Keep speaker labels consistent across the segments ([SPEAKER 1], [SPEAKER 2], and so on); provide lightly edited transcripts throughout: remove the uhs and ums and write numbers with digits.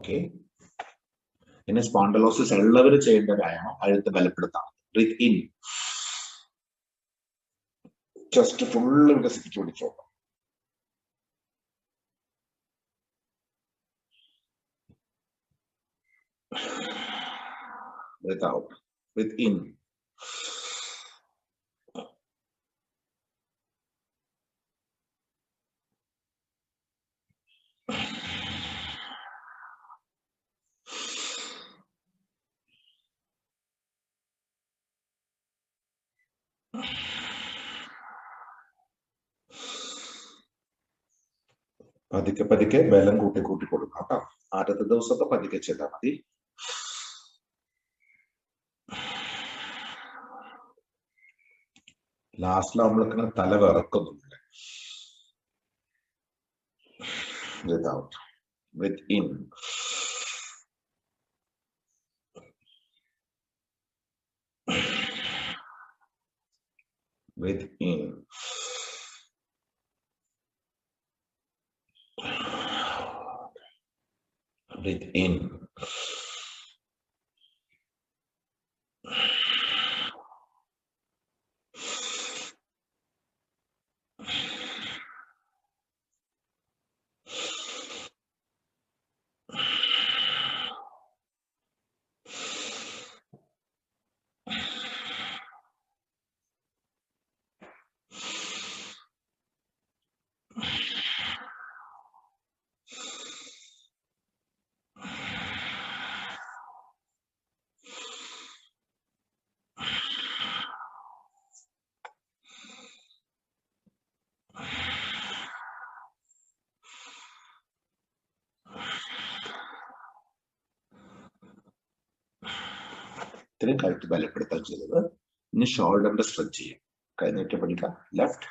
[SPEAKER 1] Okay. പിന്നെ spondylosis ഉള്ളവർ ചെയ്യേണ്ട വ്യായാമം കഴുത്ത് ബലപ്പെടുത്താം. ബ്രീത്ത് ഇൻ, ചെസ്റ്റ് ഫുള്ള് വികസിപ്പിച്ചു പിടിച്ചോ. Breathe out. Breathe in. പതുക്കെ പതുക്കെ ബലം കൂട്ടി കൂട്ടി കൊടുക്കാം കേട്ടോ. ആദ്യത്തെ ദിവസത്തെ പതുക്കെ ചെയ്താൽ മതി. ലാസ്റ്റിലാവുമ്പോഴേക്കിന് തല വിറക്കുന്നുണ്ട്. Breathe out. Breathe in. Breathe in. Breathe in. ഇത്രയും കഴുത്ത് ബലപ്പെടുത്താൻ ചെയ്തത്. ഇനി ഷോൾഡറിന്റെ സ്ട്രെച്ച് ചെയ്യും. കൈനീട്ടി പഠിക്കാം. Left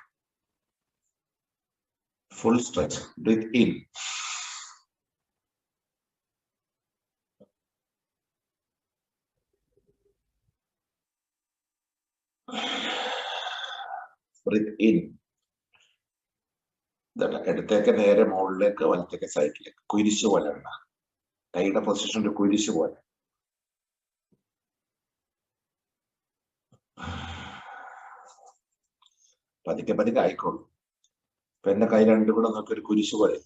[SPEAKER 1] full stretch. Breathe in. Breathe in. ഇടത്തേക്ക് നേരെ മുകളിലേക്ക്, വലത്തേക്ക് സൈഡിലേക്ക്. കുരിശ് പോലെ ഉണ്ട്. കൈയുടെ പൊസിഷൻ ഒരു കുരിശ് പോലെ. പതുക്കെ പതുക്കെ ആയിക്കോളൂ. ഇപ്പൊ എന്റെ കൈ രണ്ടും കൂടെ നോക്കി ഒരു കുരിശ് പോലെ.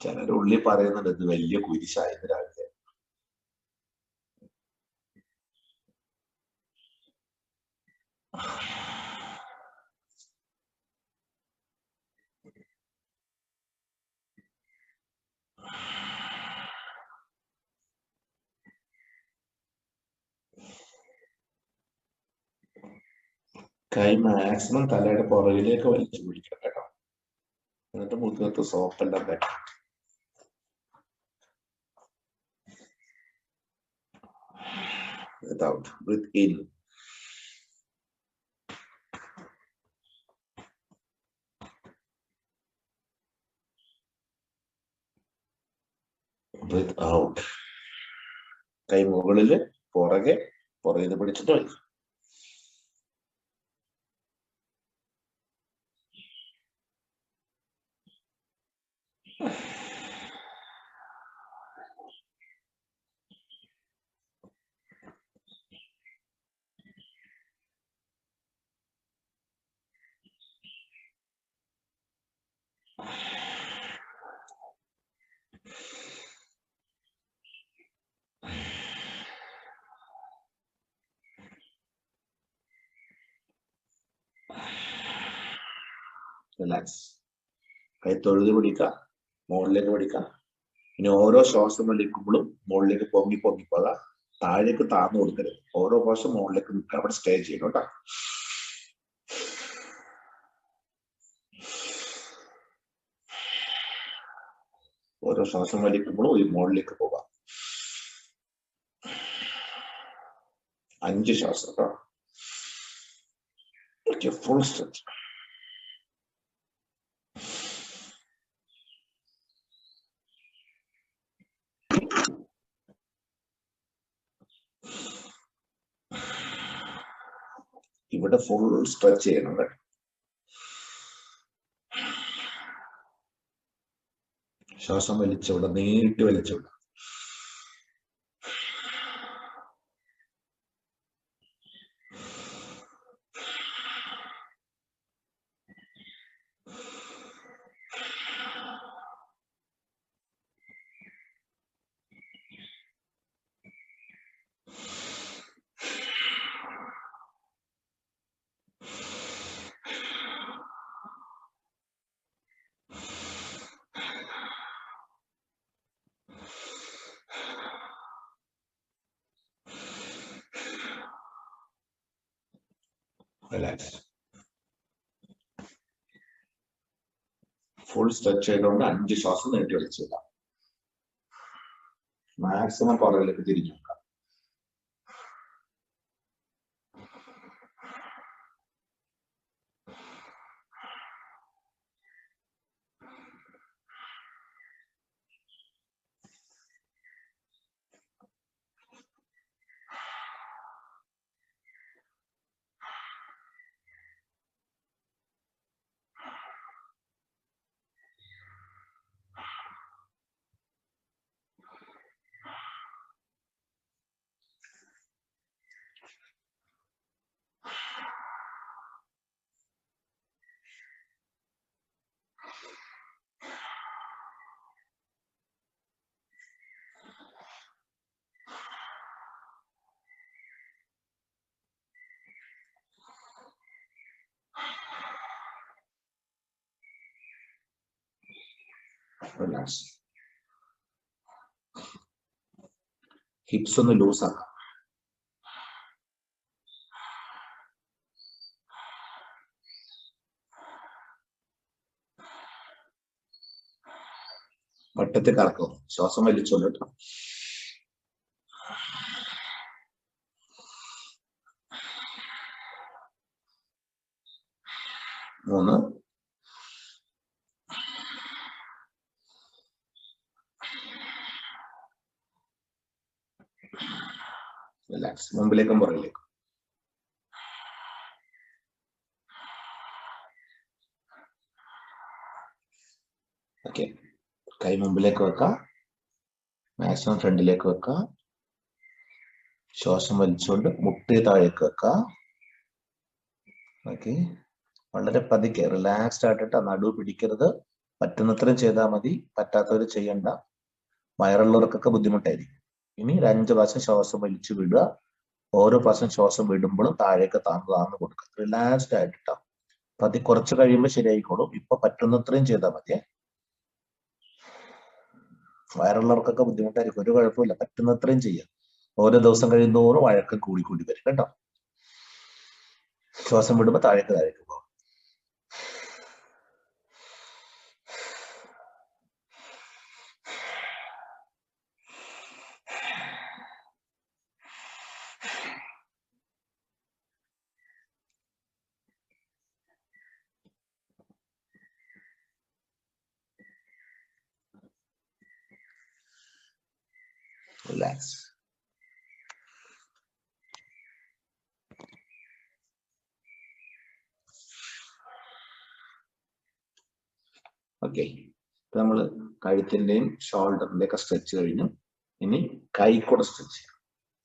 [SPEAKER 1] ചിലർ ഉള്ളിൽ പറയുന്നുണ്ട് ഇത് വലിയ കുരിശായിരുന്നു രാവിലെ. കൈ മാക്സിമം തലയുടെ പുറകിലേക്ക് വലിച്ചു പിടിക്കണം കേട്ടോ. എന്നിട്ട് മുഖത്ത് സോപ്പെല്ലാം തട്ടി. Breathe out. Breathe in. Breathe out. കൈ മുകളില്, പുറകിൽ പിടിച്ചിട്ട് വയ്ക്കും. റിലാക്സ്. കൈ തൊഴുത് പിടിക്കുക, മുകളിലേക്ക് പിടിക്കുക. ഇനി ഓരോ ശ്വാസം വലിക്കുമ്പോഴും മുകളിലേക്ക് പൊങ്ങി പോകാം. താഴേക്ക് താഴ്ന്നു കൊടുക്കരുത്. ഓരോ പ്രാവശ്യം മുകളിലേക്ക് നിൽക്കുക. അവിടെ സ്റ്റേ ചെയ്യണം കേട്ടോ. ഓരോ ശ്വാസം വലിക്കുമ്പോഴും ഈ മുകളിലേക്ക് പോകാം. 5 ശ്വാസം കേട്ടോ. Full stretch. ഇവിടെ ഇവിടെ ഫുൾ സ്ട്രെച്ച് ചെയ്യണം കേട്ടോ. ശ്വാസം വലിച്ചുവിട, നീട്ടി വലിച്ചുവിട. റിലാക്സ്. ഫുൾ സ്ട്രെച്ച് ചെയ്തുകൊണ്ട് 5 ശ്വാസം നീട്ടി വലിച്ചിടാം. മാക്സിമം പുറകിലേക്ക് തിരിഞ്ഞു നോക്കാം. റിലാക്സ്. ഹിപ്സ് ഒന്ന് ലൂസ് ആക്കാം. വട്ടത്തിൽ കറക്കും. ശ്വാസം വലിച്ചോണ്ട് കേട്ടോ. മൂന്ന്, റിലാക്സ്. മുമ്പിലേക്കും പുറകിലേക്കും. ഓക്കെ, കൈ മുമ്പിലേക്ക് വെക്കാം. മാക്സിമം ഫ്രണ്ടിലേക്ക് വെക്കാം. ശ്വാസം വലിച്ചുകൊണ്ട് മുട്ടി താഴേക്ക് വെക്കാം. ഓക്കെ, വളരെ പതുക്കെ റിലാക്സ്ഡ് ആയിട്ടിട്ട് നടു പിടിക്കരുത്. പറ്റുന്നത്രയും ചെയ്താൽ മതി, പറ്റാത്തവർ ചെയ്യണ്ട. വയറുള്ളവർക്കൊക്കെ ബുദ്ധിമുട്ടായിരിക്കും. ഇനി ഒരു 5 പ്രാവശ്യം ശ്വാസം വലിച്ചു വിടുക. ഓരോ പ്രാവശ്യം ശ്വാസം വിടുമ്പോഴും താഴേക്ക് താന്ന് കൊടുക്കുക. റിലാക്സ്ഡ് ആയിട്ടോ. കുറച്ച് കഴിയുമ്പോൾ ശരിയായിക്കോളും. ഇപ്പൊ പറ്റുന്നത്രയും ചെയ്താൽ മതിയേ. വയറുള്ളവർക്കൊക്കെ ബുദ്ധിമുട്ടായിരിക്കും. ഒരു കുഴപ്പമില്ല, പറ്റുന്നത്രയും ചെയ്യാം. ഓരോ ദിവസം കഴിയുന്നതോറും വഴക്കം കൂടി വരും കേട്ടോ. ശ്വാസം വിടുമ്പോൾ താഴേക്ക് പോകും. റിലാക്സ്. ഓക്കെ, ഇപ്പൊ നമ്മള് കഴുത്തിന്റെയും ഷോൾഡറിന്റെ ഒക്കെ സ്ട്രെച്ച് കഴിഞ്ഞു. ഇനി കൈ കൂടെ സ്ട്രെച്ച് ചെയ്യാം.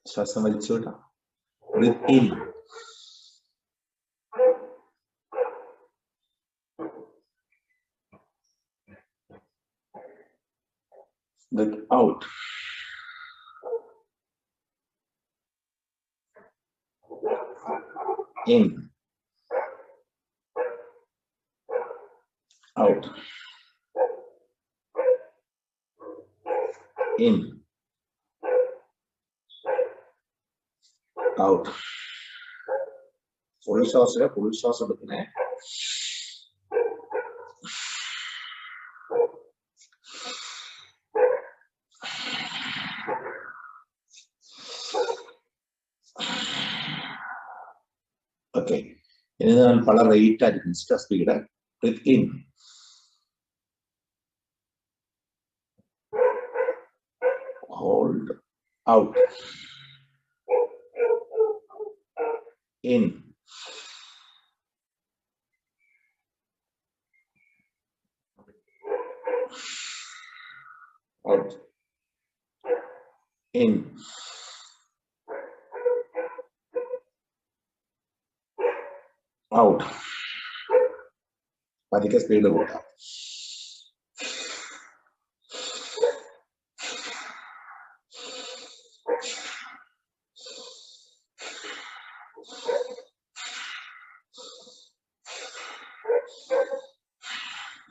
[SPEAKER 1] ശ്വാസം വലിച്ചു വിടാം. Breathe in, breath out. In, out, in, out. Full ശ്വാസം എടുക്കണേ. ഓക്കെ, ഇനി ഞാൻ പല റേറ്റ് ആയിരിക്കും speed. Breathe in, hold, out, in, out, in, out. പതുക്കെ സ്പീഡ് കൂട്ടാം.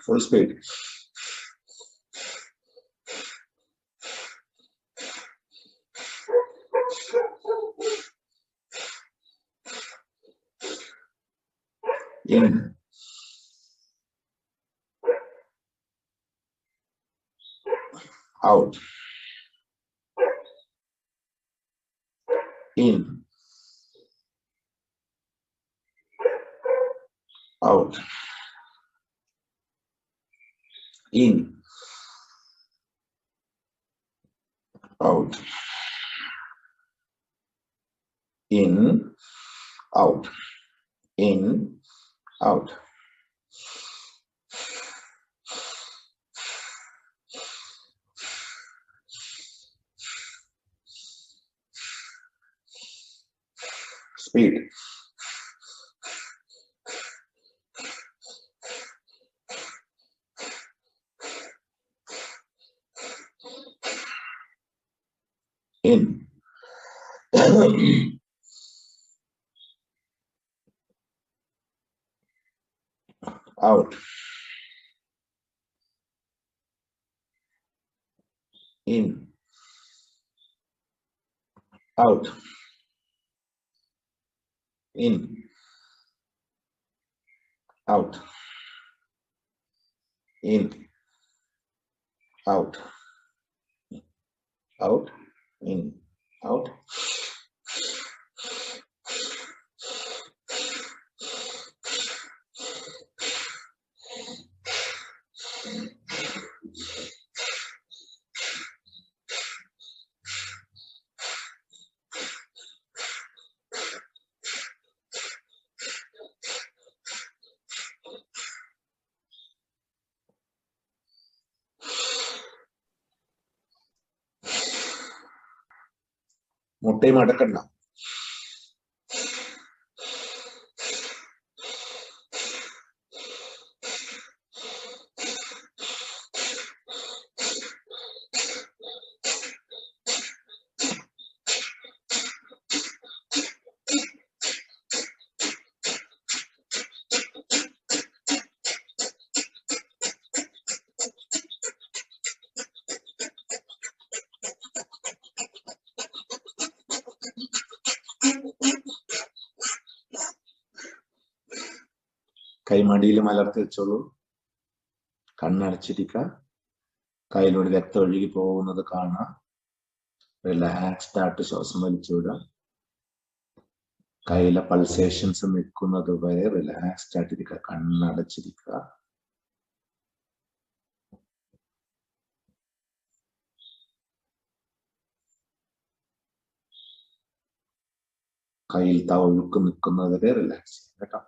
[SPEAKER 1] Full speed. In, out, in, out, in, out, in, out, in, out. Speed. In, out, in, out, in, out, in, out, out, in, out. മുട്ടയും അടക്കണ്ട. കൈമടിയിൽ മലർത്തി വെച്ചോളൂ. കണ്ണടച്ചിരിക്കുക. കയ്യിലൂടെ രക്തം ഒഴുകി പോകുന്നത് കാണാം. Relaxed ആയിട്ട് ശ്വാസം വലിച്ചുവിടുക. കയ്യിലെ പൾസേഷൻസ് നിൽക്കുന്നത് വരെ റിലാക്സ്ഡ് ആയിട്ടിരിക്കുക. കണ്ണടച്ചിരിക്കുക. കയ്യിൽ ഒഴുക്ക് നിൽക്കുന്നത് വരെ റിലാക്സ് ചെയ്യാം കേട്ടോ.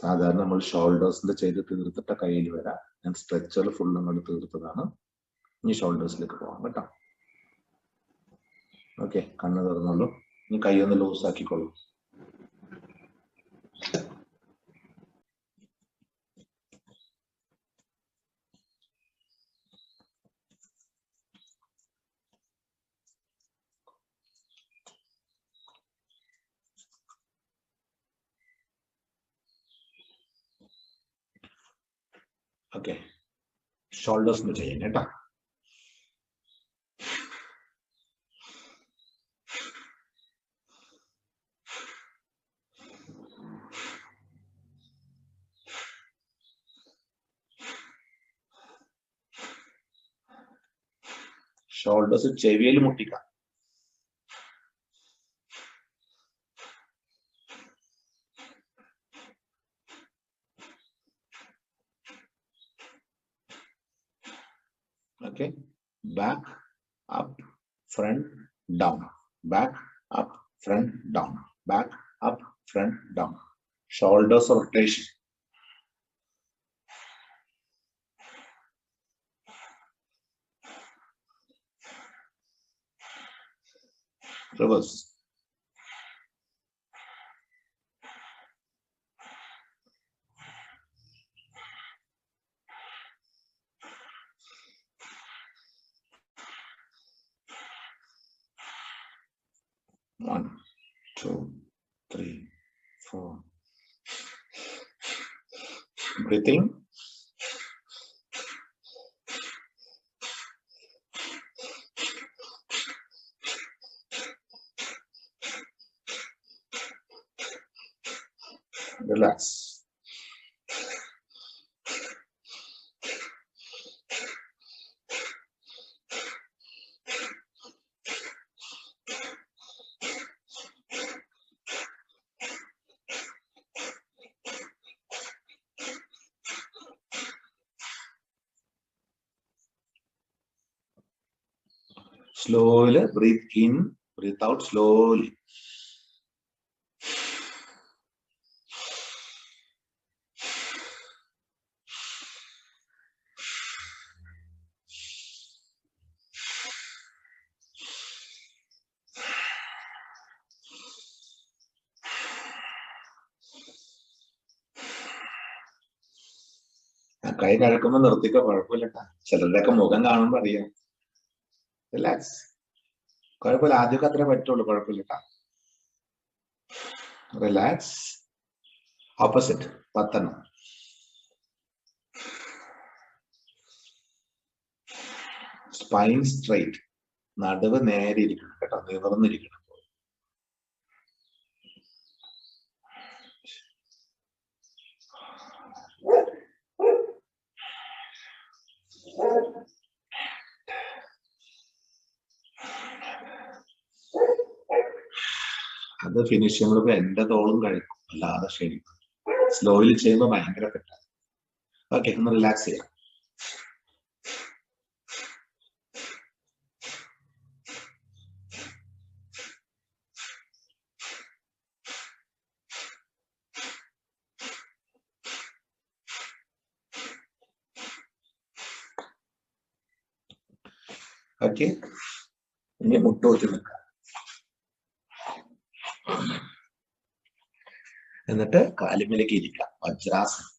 [SPEAKER 1] സാധാരണ നമ്മൾ ഷോൾഡേഴ്സിൽ ചെയ്ത് തീർത്തിട്ട കയ്യിൽ വരാം. ഞാൻ സ്ട്രെച്ചർ ഫുൾ അങ്ങോട്ട് തീർത്തതാണ്. ഇനി ഷോൾഡേഴ്സിലേക്ക് പോകാം കേട്ടോ. ഓക്കെ, കണ്ണ് തുറന്നുള്ളൂ. ഇനി കൈ ഒന്ന് ലൂസ് ആക്കിക്കോളൂ. ഓക്കെ, ഷോൾഡേഴ്സ് ചെയ്യാം കേട്ടോ. ഷോൾഡേഴ്സ് ചെവിയിൽ മുട്ടിക്കാം. Okay, back, up, front, down, back, up, front, down, back, up, front, down. Shoulders rotation. Reverse. One, two, three, four. Breathing. Relax. Slowly breathe in, breathe out slowly. കൈ കഴക്കുമ്പോ നിർത്തിക്കോ, കുഴപ്പമില്ലട്ടാ. ചിലരുടെയൊക്കെ മുഖം കാണുമ്പോ അറിയാം. Relax. കുഴപ്പമില്ല, ആദ്യമൊക്കെ അത്രേ പറ്റുള്ളൂ, കുഴപ്പമില്ലട്ടാ. റിലാക്സ്. ഓപ്പോസിറ്റ് 10. Spine straight. നടുവ് നേരെ ഇരിക്കണം കേട്ടോ, നിവർന്നിരിക്കണം. അത് ഫിനിഷ് ചെയ്യുമ്പോൾ എന്റെ തോളും കഴിക്കും, അല്ലാതെ ക്ഷണിക്കും. സ്ലോയിൽ ചെയ്യുമ്പോൾ ഭയങ്കര പെട്ടെന്ന്. ഓക്കെ, ഒന്ന് റിലാക്സ് ചെയ്യാം. ഓക്കെ, ഇനി മുട്ടോച്ച് നിൽക്കാം. എന്നിട്ട് കാലുമേലേക്ക് ഇരിക്കാം, വജ്രാസനം.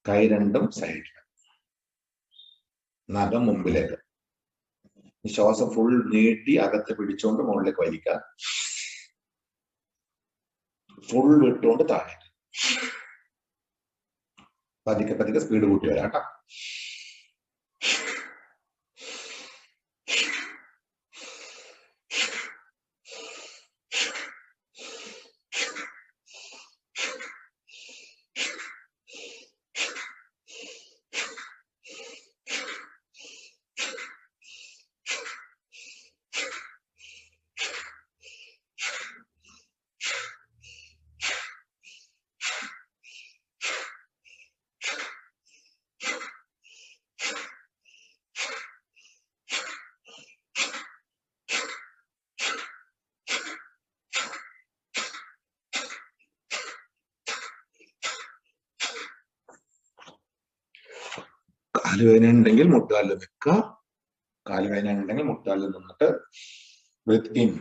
[SPEAKER 1] കൈ രണ്ടും സൈഡിൽ, നഖം മുമ്പിലേക്ക്. ശ്വാസം ഫുൾ നീട്ടി അകത്ത് പിടിച്ചുകൊണ്ട് മുകളിലേക്ക് വലിക്കുക. ഫുൾ വിട്ടുകൊണ്ട് താഴെ. പതുക്കെ പതുക്കെ സ്പീഡ് കൂട്ടി വരാം കേട്ടോ. കാലുവേദന ഉണ്ടെങ്കിൽ മുട്ടുകാലിൽ നിൽക്കുക. കാലുവേദന ഉണ്ടെങ്കിൽ മുട്ടുകാലിൽ നിന്നിട്ട് ബ്രീത്ത് ഇൻ.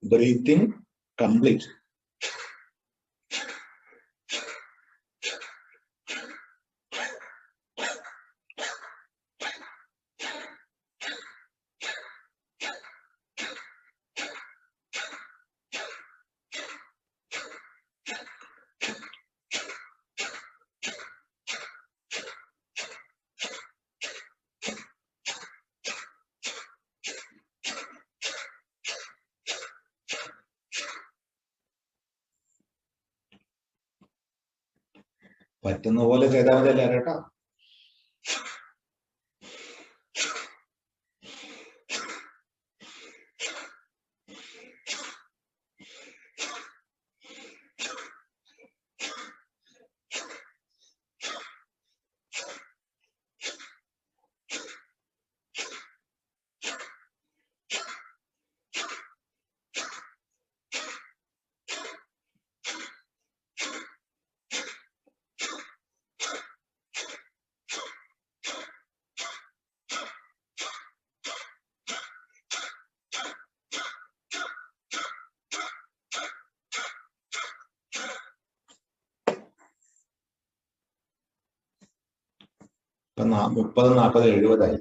[SPEAKER 1] Breathing complete. പറ്റുന്ന പോലെ ചെയ്താൽ മതി എല്ലാവരും കേട്ടോ. ഇപ്പൊ 30, 40, 70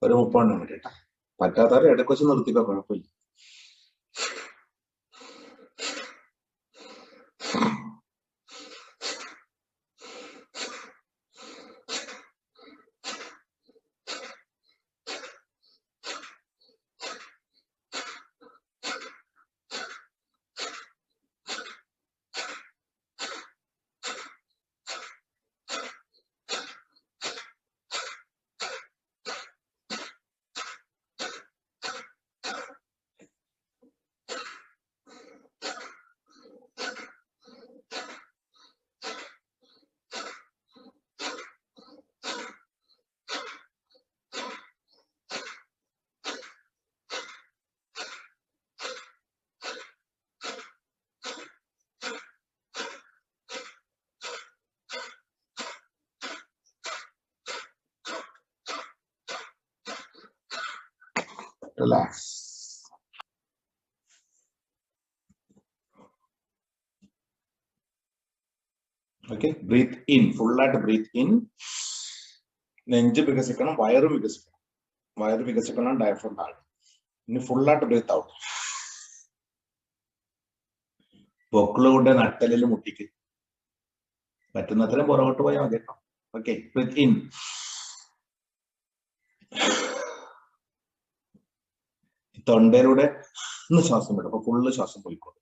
[SPEAKER 1] ഒരു 30 മതി കേട്ടോ. പറ്റാത്തവരെ ഇടയ്ക്ക് വെച്ച് നിർത്തിക്കോ, കുഴപ്പമില്ല. Relax. Okay, breathe in. Full ആയിട്ട് breathe in. നെഞ്ച് വികസിക്കണം, വയറ് വികസിക്കണം. വയറ് വികസിക്കണം, ഡയഫ്രം താഴെ. ഇനി ഫുള്ളായിട്ട് ബ്രീത്ത് ഔട്ട്. പൊക്കിളുകൊണ്ട് നട്ടലിൽ മുട്ടിക്ക്. പറ്റുന്നത്രയും പുറകോട്ട് പോയാൽ മതി കേട്ടോ. Okay, breath in. തൊണ്ടയിലൂടെ ഒന്ന് ശ്വാസം വിടും. അപ്പൊ ഫുള്ള് ശ്വാസം പോയിക്കോളും.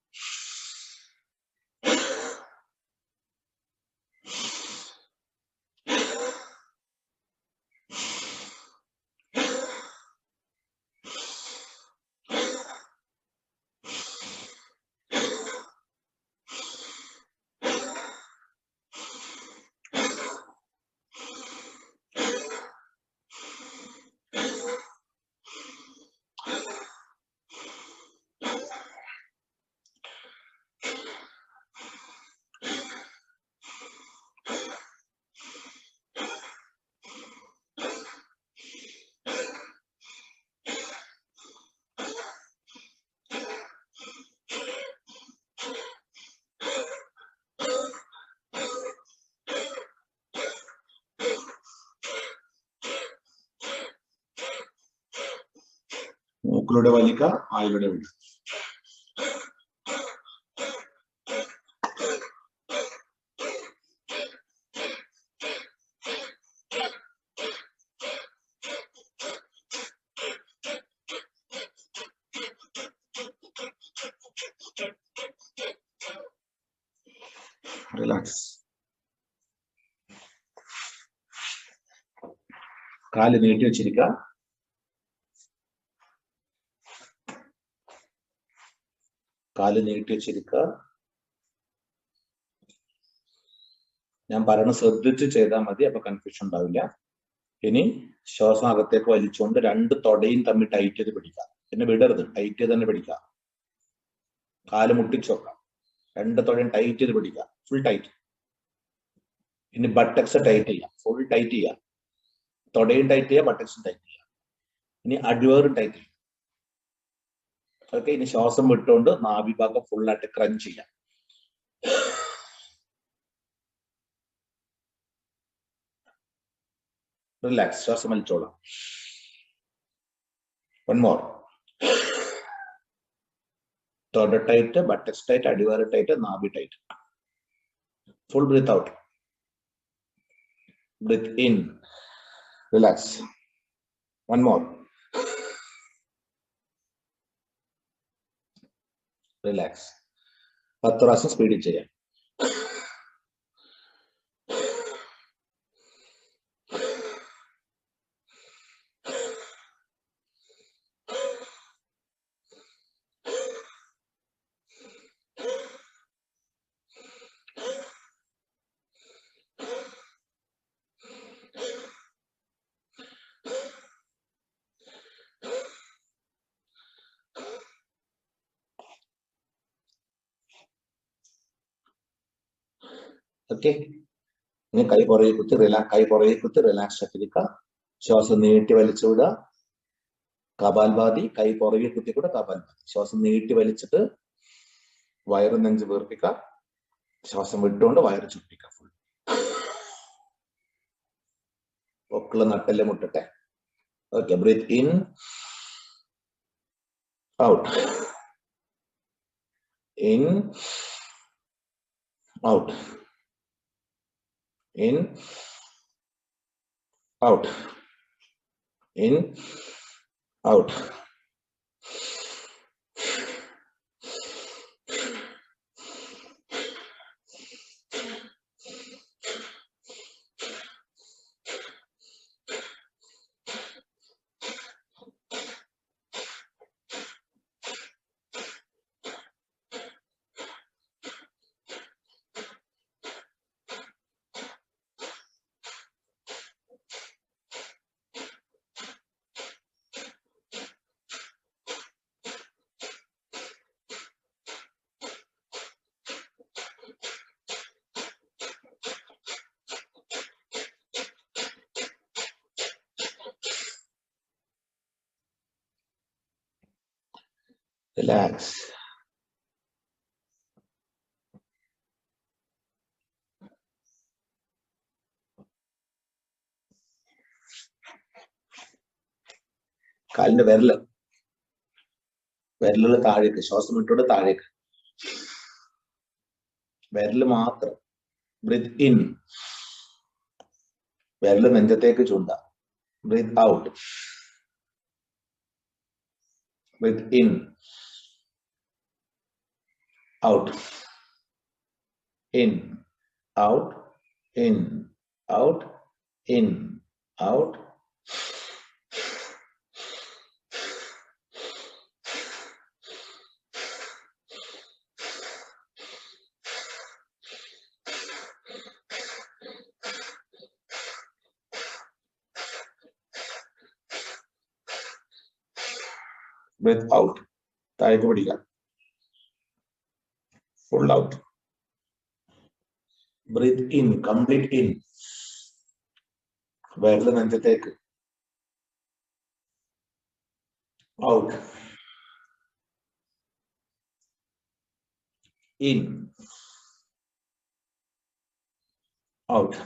[SPEAKER 1] മൂക്കിലൂടെ വലിക്ക, വായിലൂടെ വിടുക. റിലാക്സ്. കാല് നീട്ടി വെച്ചിരിക്കുക. കാല് നീട്ടി വെച്ചിരിക്കുക. ഞാൻ പറയണ ശ്രദ്ധിച്ച് ചെയ്താൽ മതി, അപ്പൊ കൺഫ്യൂഷൻ ഉണ്ടാവില്ല. ഇനി ശ്വാസം അകത്തേക്ക് വലിച്ചുകൊണ്ട് രണ്ട് തൊടയും തമ്മിൽ ടൈറ്റ് ചെയ്ത് പിടിക്കാം. പിന്നെ വിടരുത്, ടൈറ്റ് ചെയ്ത് തന്നെ പിടിക്കാം. കാല് മുട്ടിച്ച് വെക്കാം. രണ്ട് തൊടയും ടൈറ്റ് ചെയ്ത് പിടിക്കാം, ഫുൾ ടൈറ്റ്. ഇനി ബട്ടക്സ് ടൈറ്റ് ചെയ്യാം, ഫുൾ ടൈറ്റ് ചെയ്യാം. തൊടയും ടൈറ്റ് ചെയ്യാം, ബട്ടക്സും ടൈറ്റ് ചെയ്യാം. ഇനി അടിവേറും ടൈറ്റ് ചെയ്യാം. ഓക്കെ, ഇനി ശ്വാസം വിട്ടുകൊണ്ട് നാഭി ഭാഗം ഫുള്ളായിട്ട് ക്രഞ്ച് ചെയ്യാം. റിലാക്സ്. ശ്വാസം വലിച്ചോളാം. One more. തൊട ടൈറ്റ്, ബട്ടക്സ് ടൈറ്റ്, അടിവേറ് ടൈറ്റ്, നാഭി tight. Full breath out. Breathe in. Relax. One more. Relax. 10 പ്രാവശ്യം സ്പീഡിൽ ചെയ്യാം. ഓക്കെ. ഇനി കൈ പുറകെ കുത്തി റിലാക്സ് ആക്കിയിരിക്കുക. ശ്വാസം നീട്ടി വലിച്ചു വിടുക. കപാൽഭാതി. കൈ പുറകെ കുത്തി കൂടെ കപാൽഭാതി. ശ്വാസം നീട്ടി വലിച്ചിട്ട് വയറ് നെഞ്ച് വീർപ്പിക്കുക. ശ്വാസം വിട്ടുകൊണ്ട് വയറ് ചുറ്റിക്കുക. ഫുൾ പൊക്കിള് നട്ടെല്ല് മുട്ടട്ടെ. Okay. Breath in, out, in, out, in, out, in, out. Relax. കാലിന്റെ വിരലുകൾ താഴേക്ക്. ശ്വാസം വിട്ടോട് താഴേക്ക്. വിരല് മാത്രം. Breath in. വിരല് നെഞ്ചത്തേക്ക് ചൂണ്ട. Breath out. Breath in, out, in, out, in, out, in, out. Breath out. താഴേക്ക് പിടിക്കാം. Full out. Breath in, complete in. വിരല് നെഞ്ചത്തേക്ക്. Out, in, out,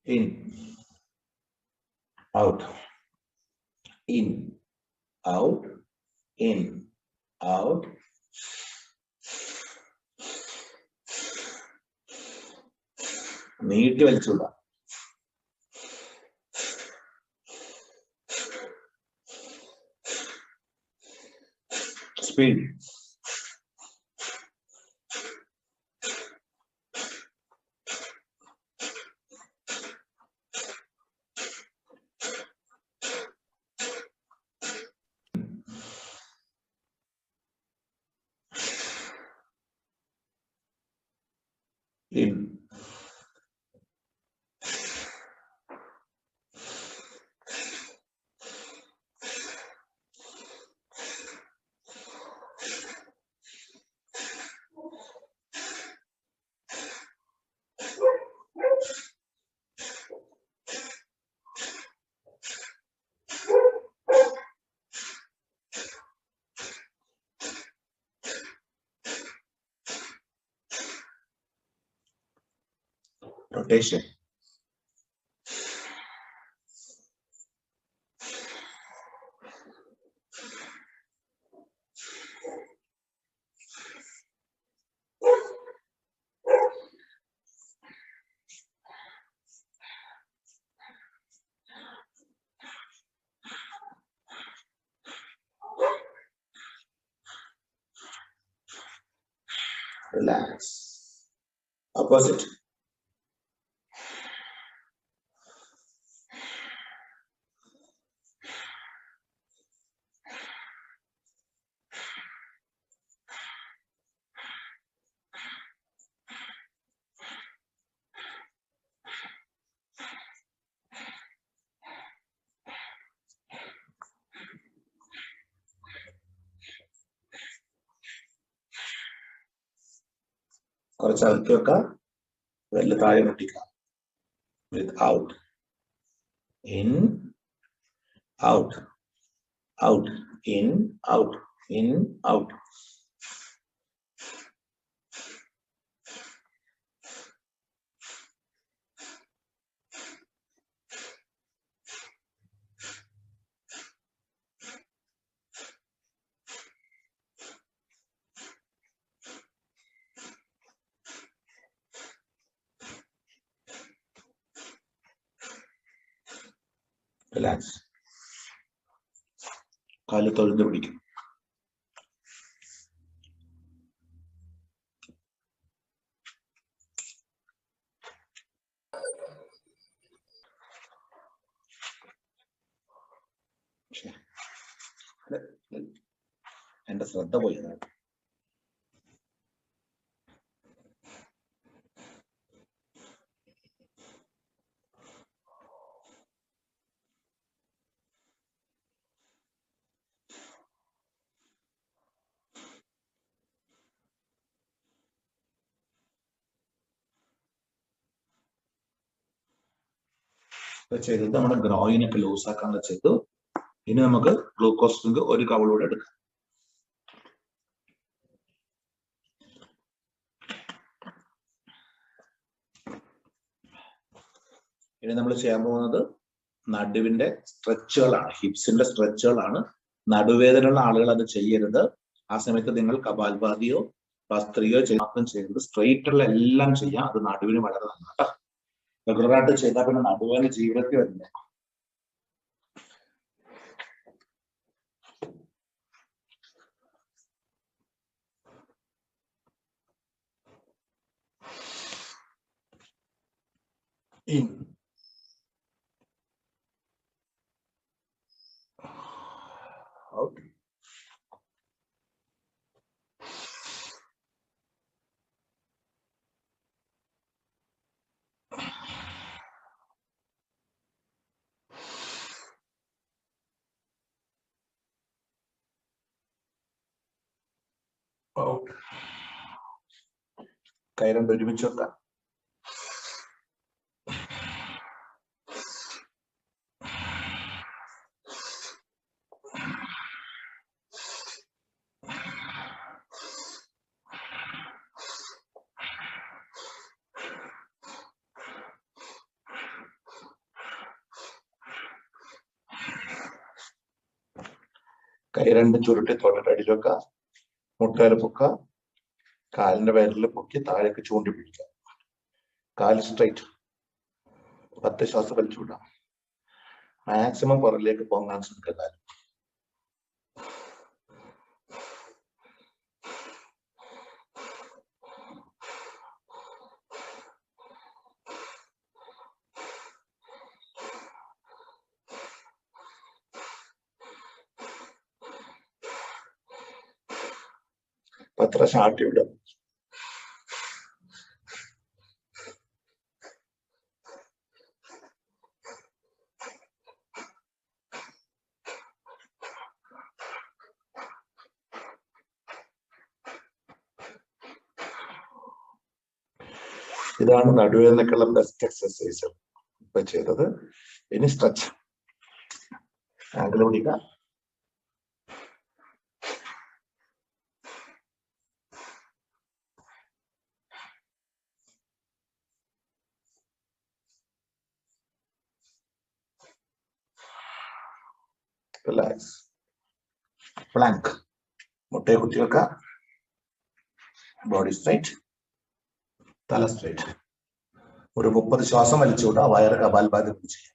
[SPEAKER 1] in, out, in, out, in, out. നീട്ടി വലിച്ചുള്ള. Speed. In, rotation. Relax. Opposite. കുറച്ച് അകത്തി വെക്കാം, വെല്ല താഴെ മുട്ടിക്കാം. Breath out, in out, out, in out, in out. Relax. കാല് തൊഴുത് പിടിക്കും. എന്റെ ശ്രദ്ധ പോയതാണ്. ചെയ്തത് നമ്മുടെ ഗ്രോയിനൊക്കെ ലൂസ് ആക്കാൻ ചെയ്തു. ഇനി നമുക്ക് ഗ്ലൂക്കോസ് ഡ്രിങ്ക് ഒരു കവളൂടെ എടുക്കാം. ഇനി നമ്മൾ ചെയ്യാൻ പോകുന്നത് നടുവിന്റെ സ്ട്രെച്ചുകളാണ്, ഹിപ്സിന്റെ സ്ട്രെച്ചുകളാണ്. നടുവേദനയുള്ള ആളുകൾ അത് ചെയ്യരുത്. ആ സമയത്ത് നിങ്ങൾ കപാൽഭാതിയോ ഭസ്ത്രിയോ മാത്രം ചെയ്യരുത്. സ്ട്രെയിറ്റുള്ള എല്ലാം ചെയ്യാം. അത് നടുവിന് വളരെ നന്നാട്ടോ. റെഗുലറായിട്ട് ചെയ്താൽ പിന്നെ നടുവേദന ജീവിതത്തിൽ വരില്ല. In, out, out. കൈ രണ്ട് ഒരുമിച്ച് വെക്കാം. കൈ രണ്ട് ചുരുട്ടി തൊണ്ടടിയിൽ വെക്കുക. മുട്ടേൽ പൊക്കുക. കാലിന്റെ വിരലിൽ പൊക്കി താഴേക്ക് ചൂണ്ടി പിടിക്കുക. കാല് സ്ട്രൈറ്റ്. 10 ശ്വാസം വലിച്ചു വിടാം. മാക്സിമം പുറകിലേക്ക് പോകാൻ ശ്രമിക്കുക. കാല് പത്ര ഷാട്ടി വിടുക. ഇതാണ് നടുവേദനക്കുള്ള ബെസ്റ്റ് എക്സസൈസ് ഇപ്പൊ ചെയ്തത്. ഇനി സ്ട്രെച്ച്. ആംഗിൾ പിടിക്കുക. റിലാക്സ്. പ്ലാങ്ക്. മുട്ടയെ കുത്തി വെക്കുക. ബോഡി സ്ട്രൈറ്റ്, തല സ്ട്രൈറ്റ്. ഒരു 30 ശ്വാസം വലിച്ചുവിടുക. വയറ് കപാൽഭാതി പിടിച്ച് ചെയ്യണം.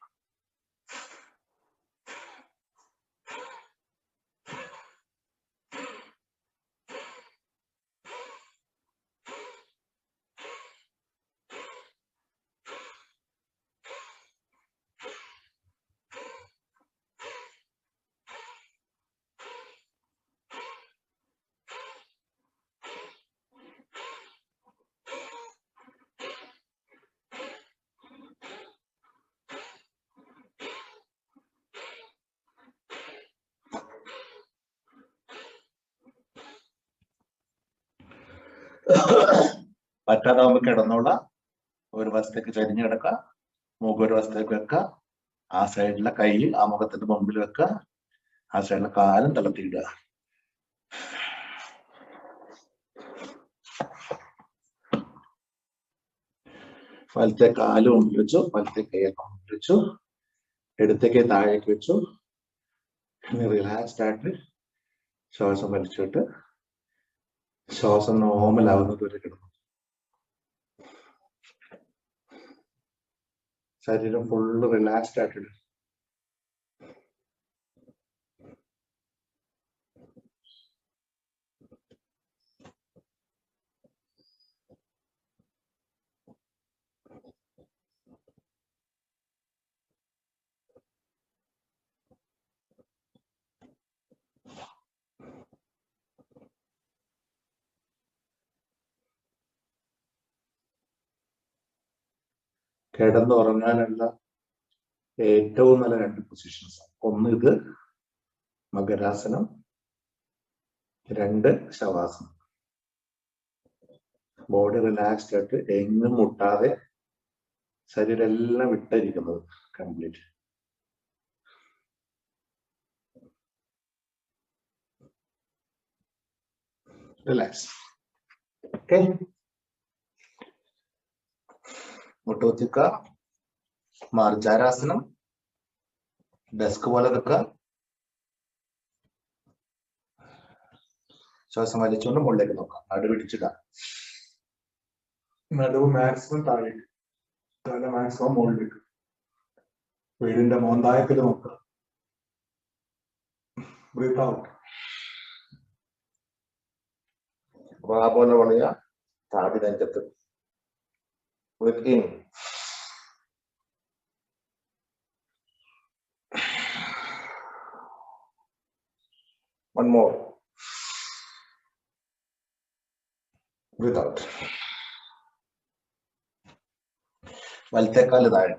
[SPEAKER 1] പറ്റാതാവുമ്പോ കിടന്നോള. ഒരു വശത്തേക്ക് ചരിഞ്ഞു കിടക്കുക, മുഖം ഒരു വശത്തേക്ക് വെക്കുക, ആ സൈഡിലെ കൈ ആ മുഖത്തിന്റെ മുമ്പിൽ വെക്കുക, ആ സൈഡിലെ കാലും തളർത്തിയിടുക. വലത്തെ കാലും മുമ്പിൽ വെച്ചു, വലത്തെ കൈയൊക്കെ മുമ്പിൽ വെച്ചു, ഇടത്തേക്ക് താഴേക്ക് വെച്ചു. റിലാക്സ്ഡ് ആയിട്ട് ശ്വാസം വലിച്ചിട്ട് ശ്വാസം നോർമൽ ആവുന്നത് വരെ കിടന്നു. ശരീരം ഫുള്ള് റിലാക്സ്ഡ് ആയിട്ട്. കിടന്നുറങ്ങാനുള്ള ഏറ്റവും നല്ല 2 പൊസിഷൻസ്. ഒന്ന് ഇത് മകരാസനം, 2 ശവാസനം. ബോഡി റിലാക്സ്ഡ് ആയിട്ട് എങ്ങും മുട്ടാതെ ശരീരം എല്ലാം വിട്ടിരിക്കുന്നത് കംപ്ലീറ്റ്. റിലാക്സ്. ഓക്കെ, മുട്ടുകുത്തിക്ക, മാർജാരാസനം, ഡെസ്ക് പോലെ നിൽക്കുക. ശ്വാസം വലിച്ചുകൊണ്ട് മുകളിലേക്ക് നോക്കാം. നടുപിടിച്ചിടാം. നടുവ് മാക്സിമം താഴേക്ക്, തല മാക്സിമം മുകളിലേക്ക്. വീടിന്റെ മോന്തായത്തിൽ നോക്കുക. Breath out. വാ പോലെ വളയുക, താടി നെഞ്ചത്ത്. Breath in. One more. Breathe out. വലത്തേക്കാല് താഴെ,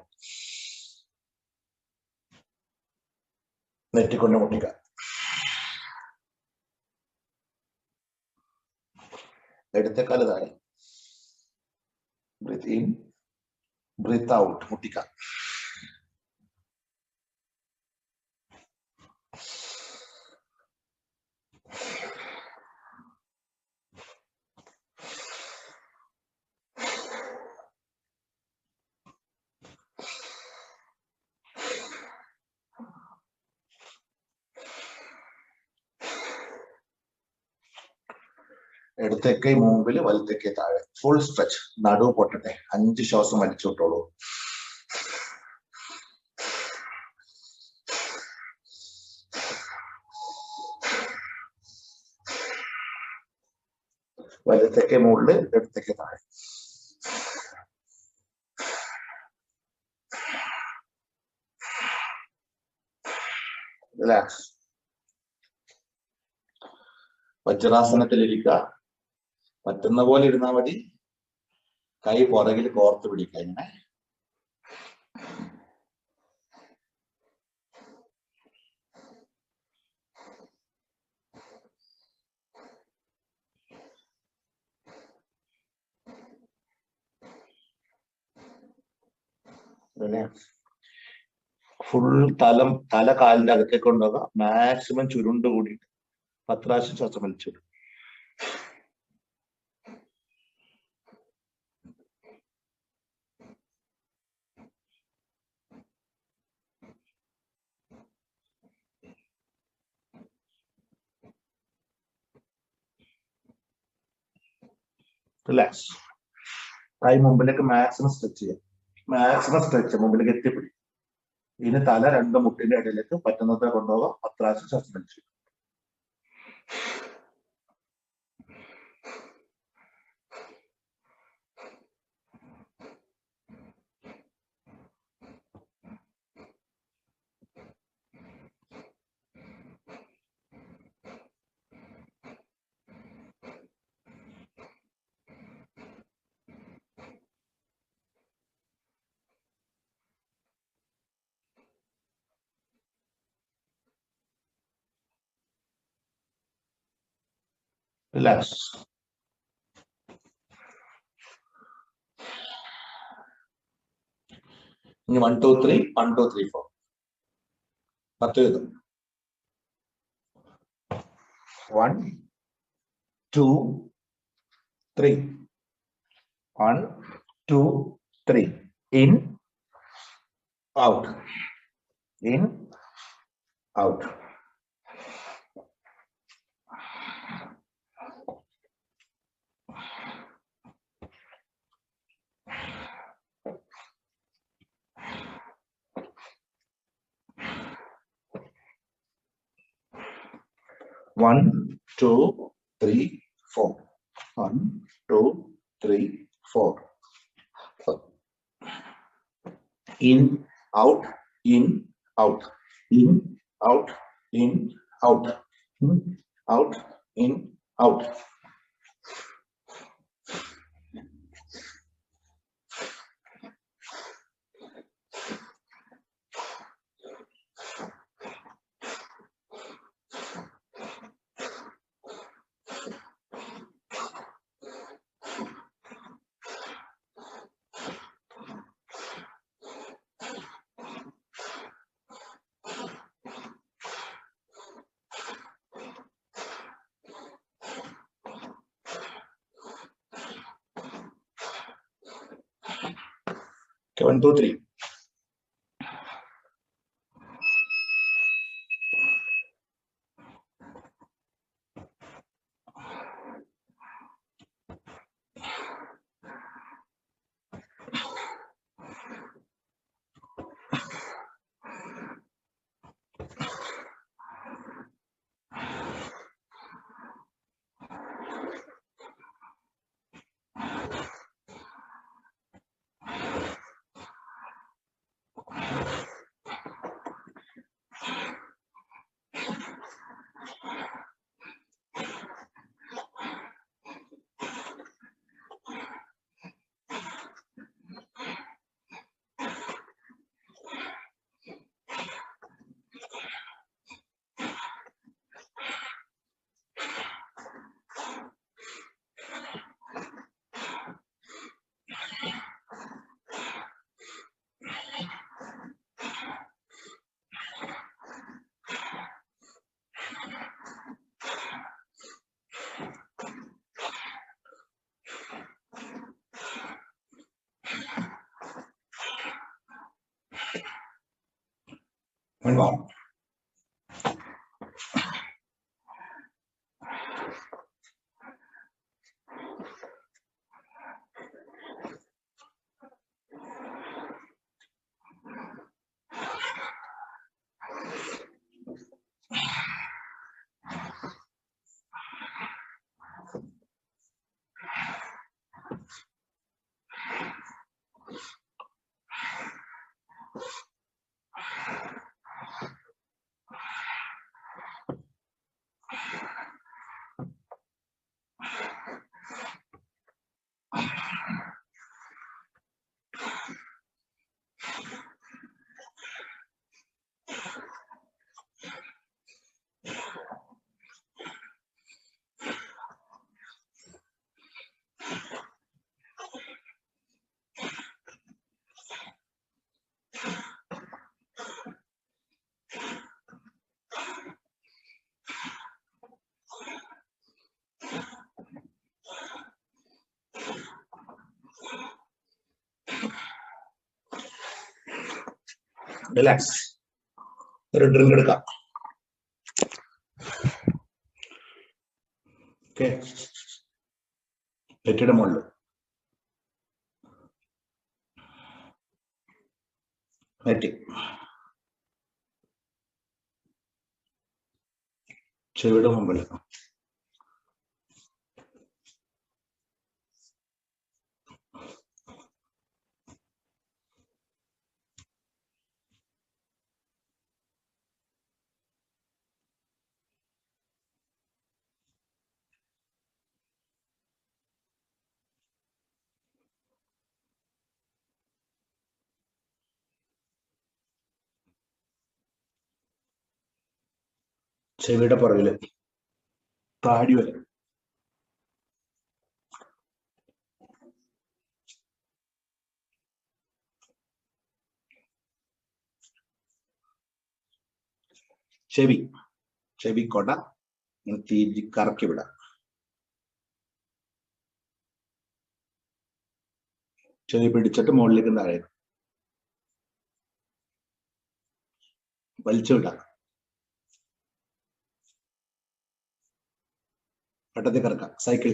[SPEAKER 1] നെറ്റിക്കൊണ്ട് മുട്ടിക്കുക. ഇടത്തേക്കാല് താഴെ. ബ്രീത്ത് ഇൻ, ബ്രീത്ത് ഔട്ട്, മുട്ടിക്കുക. ഇടത്തേക്ക് മുമ്പിൽ, വലത്തേക്ക് താഴെ. Full stretch. നടുവ് പൊട്ടട്ടെ. 5 ശ്വാസം വലിച്ചു വിട്ടോളൂ. വലത്തേക്ക് മുകളിൽ, ഇടത്തേക്ക് താഴെ. റിലാക്സ്. വജ്രാസനത്തിലിരിക്കുക. പറ്റുന്ന പോലെ ഇരുന്നാൽ മതി. കൈ പുറകിൽ കോർത്ത് പിടിക്കുക. ഇങ്ങനെ ഫുൾ തല കാലിന്റെ അകത്തേക്ക് കൊണ്ടുപോകുക. മാക്സിമം ചുരുണ്ട് കൂടിയിട്ട് 10 പ്രാവശ്യം ശ്വാസം വലിച്ചിടും. റിലാക്സ്. കൈ മുമ്പിലേക്ക് മാക്സിമം സ്ട്രെച്ച് ചെയ്യാം. മാക്സിമം സ്ട്രെച്ച് മുമ്പിലേക്ക് എത്തിപ്പിടി. ഇനി തല 2 മുട്ടിന്റെ ഇടയിലേക്ക് പറ്റുന്നത് കൊണ്ടുപോകാം. 10 പ്രാവശ്യം ശ്വാസം വലിച്ചു. റിലാക്സ്. ഇനി 1 2 3 1 2 3 4 10 എഴുതും. 1 2 3 1 2 3 in out in out. One, two, three, four. 1 2 3 4. In out in out in out in out in out in out. Okay, 1 2 3. Move on. Relax. ഒരു ഡ്രിങ്ക് എടുക്കാം. ഓക്കെ, നെറ്റിയുടെ മുകളിൽ നെറ്റി ചെവിയുടെ മുമ്പിൽ ചെവിയുടെ പുറകില് താടി വരെ ചെവിക്കൊട ഇങ്ങനെ തിരി കറക്കി വിടാം. ചെവി പിടിച്ചിട്ട് മുകളിലേക്ക് താഴെ വലിച്ചു വിടാം. വട്ടത്തിൽ കറക്കാം. സൈക്കിൾ.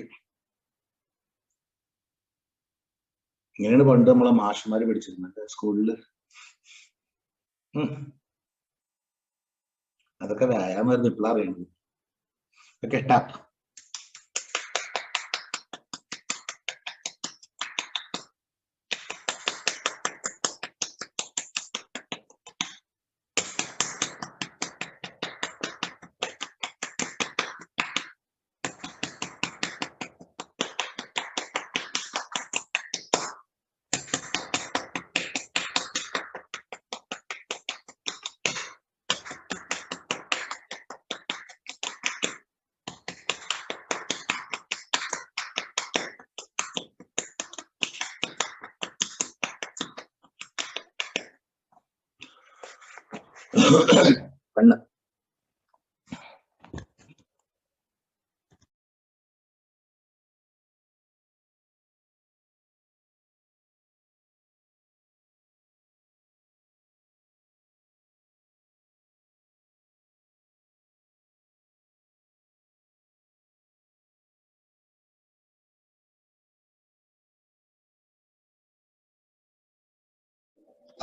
[SPEAKER 1] ഇങ്ങനെയാണ് പണ്ട് നമ്മളെ മാഷന്മാര് പഠിച്ചിരുന്നത് സ്കൂളില്. അതൊക്കെ വ്യായാമമായിരുന്നു, ഇപ്പോഴാ അറിയുന്നത്. Okay, tap. കണ്ണ്.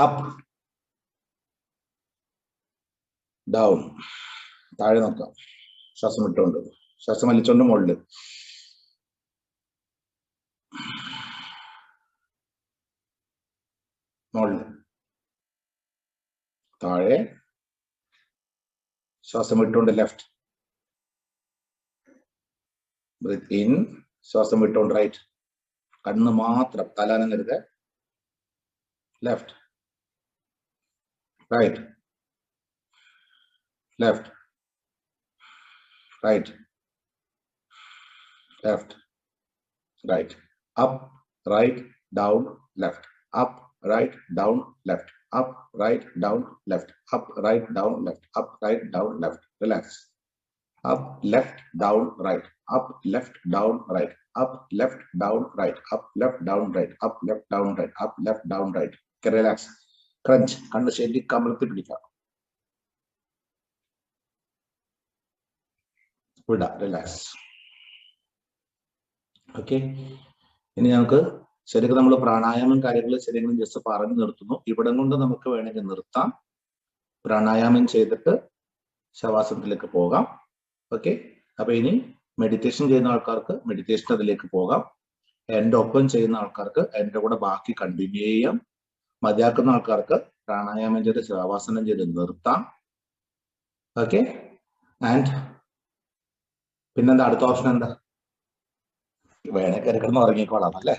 [SPEAKER 1] Up down. താഴെ നോക്കാം. ശ്വാസം വിട്ടുകൊണ്ട്, ശ്വാസം വലിച്ചോണ്ട് മുകളിൽ. മുകളിൽ താഴെ. ശ്വാസം വിട്ടുകൊണ്ട് ലെഫ്റ്റ്. Breath in. ശ്വാസം വിട്ടുകൊണ്ട് റൈറ്റ്. കണ്ണ് മാത്രം, തലാനങ്ങരുത്. Left right left right left right. Up right down left. Up right down left. Up right down left. Up right down left. Up right down left. Relax. Up, left, down, right. Up, left, down, right. Up, left, down, right. Up, left, down, right. Up, left, down, right. Up, left, down, right. Okay, relax. Crunch. കണ്ണ് ശരി കമഴ്ത്തി പിടിക്കാം. വിടാ. Relax. Okay, ഇനി നമുക്ക് ശരിക്കും നമ്മൾ പ്രാണായാമം കാര്യങ്ങൾ ശരിക്കും ജസ്റ്റ് പറഞ്ഞു നിർത്തുന്നു. ഇവിടം കൊണ്ട് നമുക്ക് വേണമെങ്കിൽ നിർത്താം. പ്രാണായാമം ചെയ്തിട്ട് ശവാസനത്തിലേക്ക് പോകാം. ഓക്കെ, അപ്പൊ ഇനി മെഡിറ്റേഷൻ ചെയ്യുന്ന ആൾക്കാർക്ക് മെഡിറ്റേഷൻ അതിലേക്ക് പോകാം. എൻ്റെ ഒപ്പം ചെയ്യുന്ന ആൾക്കാർക്ക് എൻ്റെ കൂടെ ബാക്കി കണ്ടിന്യൂ ചെയ്യാം. മതിയാക്കുന്ന ആൾക്കാർക്ക് പ്രാണായാമം ചെയ്ത് ശവാസനം ചെയ്ത് നിർത്താം. ഓക്കെ, ആൻഡ് പിന്നെന്താ അടുത്ത ഓപ്ഷൻ എന്താ? വേണേ കിടന്ന് ഉറങ്ങിക്കോളാം അല്ലേ?